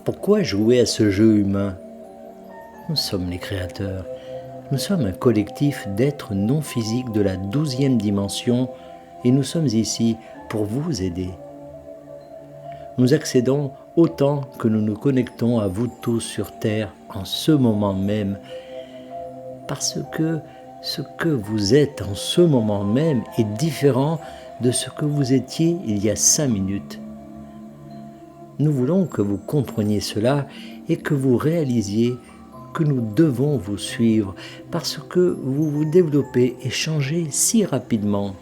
Pourquoi jouer à ce jeu humain? Nous sommes les créateurs. Nous sommes un collectif d'êtres non physiques de la 12e dimension et nous sommes ici pour vous aider. Nous accédons autant que nous nous connectons à vous tous sur Terre en ce moment même, parce que ce que vous êtes en ce moment même est différent de ce que vous étiez il y a 5 minutes. Nous voulons que vous compreniez cela et que vous réalisiez que nous devons vous suivre parce que vous vous développez et changez si rapidement.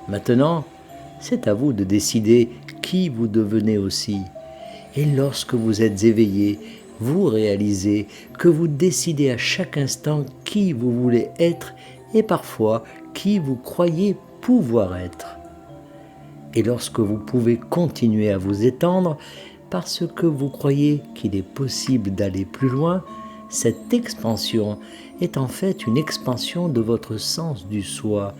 Maintenant, c'est à vous de décider qui vous devenez aussi. Et lorsque vous êtes éveillé, vous réalisez que vous décidez à chaque instant qui vous voulez être et parfois qui vous croyez pouvoir être. Et lorsque vous pouvez continuer à vous étendre parce que vous croyez qu'il est possible d'aller plus loin, cette expansion est en fait une expansion de votre sens du soi,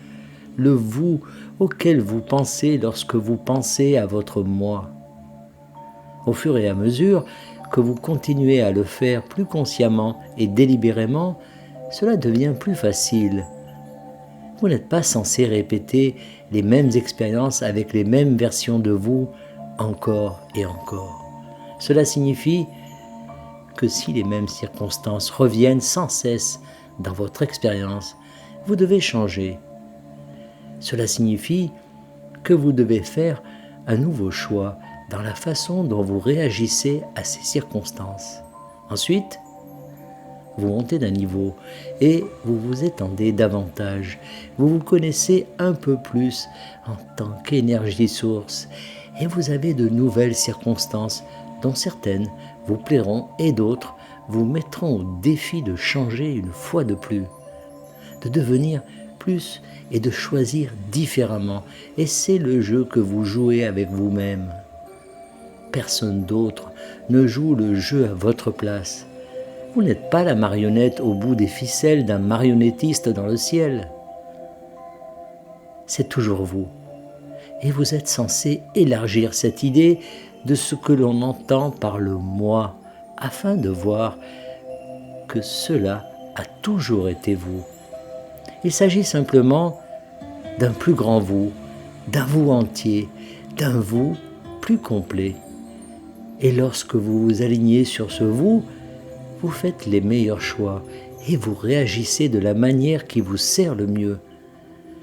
le vous auquel vous pensez lorsque vous pensez à votre moi. Au fur et à mesure que vous continuez à le faire plus consciemment et délibérément, cela devient plus facile. Vous n'êtes pas censé répéter les mêmes expériences avec les mêmes versions de vous encore et encore. Cela signifie que si les mêmes circonstances reviennent sans cesse dans votre expérience, vous devez changer. Cela signifie que vous devez faire un nouveau choix dans la façon dont vous réagissez à ces circonstances. Ensuite, vous montez d'un niveau et vous vous étendez davantage. Vous vous connaissez un peu plus en tant qu'énergie source et vous avez de nouvelles circonstances dont certaines vous plairont et d'autres vous mettront au défi de changer une fois de plus, de devenir plus et de choisir différemment. Et c'est le jeu que vous jouez avec vous-même. Personne d'autre ne joue le jeu à votre place. Vous n'êtes pas la marionnette au bout des ficelles d'un marionnettiste dans le ciel. C'est toujours vous. Et vous êtes censé élargir cette idée de ce que l'on entend par le moi, afin de voir que cela a toujours été vous. Il s'agit simplement d'un plus grand vous, d'un vous entier, d'un vous plus complet. Et lorsque vous vous alignez sur ce vous, vous faites les meilleurs choix et vous réagissez de la manière qui vous sert le mieux.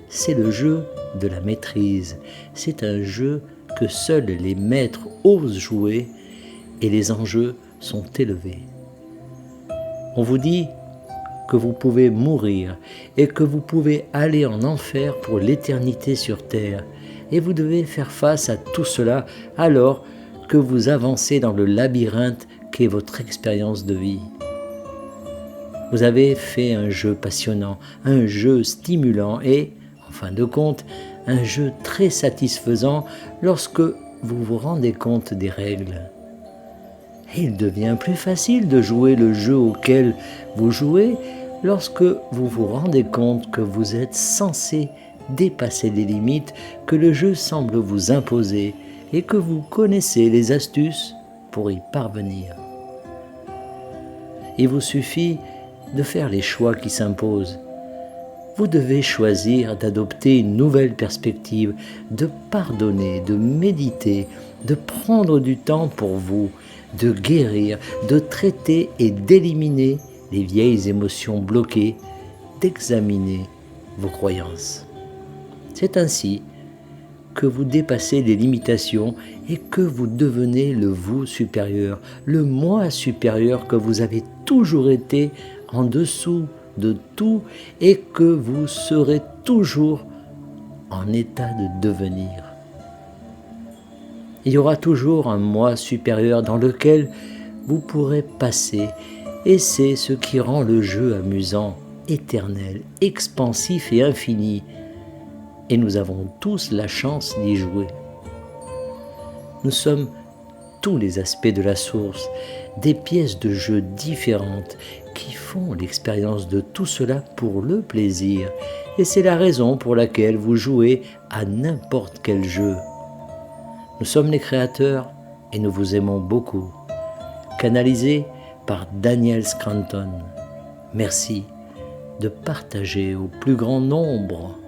C'est le jeu de la maîtrise. C'est un jeu que seuls les maîtres osent jouer et les enjeux sont élevés. On vous dit que vous pouvez mourir et que vous pouvez aller en enfer pour l'éternité sur terre. Et vous devez faire face à tout cela alors que vous avancez dans le labyrinthe qu'est votre expérience de vie. Vous avez fait un jeu passionnant, un jeu stimulant et, en fin de compte, un jeu très satisfaisant lorsque vous vous rendez compte des règles. Et il devient plus facile de jouer le jeu auquel vous jouez lorsque vous vous rendez compte que vous êtes censé dépasser les limites que le jeu semble vous imposer et que vous connaissez les astuces pour y parvenir. Il vous suffit de faire les choix qui s'imposent. Vous devez choisir d'adopter une nouvelle perspective, de pardonner, de méditer, de prendre du temps pour vous, de guérir, de traiter et d'éliminer les vieilles émotions bloquées, d'examiner vos croyances. C'est ainsi que vous dépassez les limitations et que vous devenez le vous supérieur, le moi supérieur que vous avez toujours été en dessous de tout et que vous serez toujours en état de devenir. Il y aura toujours un moi supérieur dans lequel vous pourrez passer et c'est ce qui rend le jeu amusant, éternel, expansif et infini. Et nous avons tous la chance d'y jouer. Nous sommes tous les aspects de la source, des pièces de jeu différentes qui font l'expérience de tout cela pour le plaisir. Et c'est la raison pour laquelle vous jouez à n'importe quel jeu. Nous sommes les créateurs et nous vous aimons beaucoup, canalisé par Daniel Scranton. Merci de partager au plus grand nombre.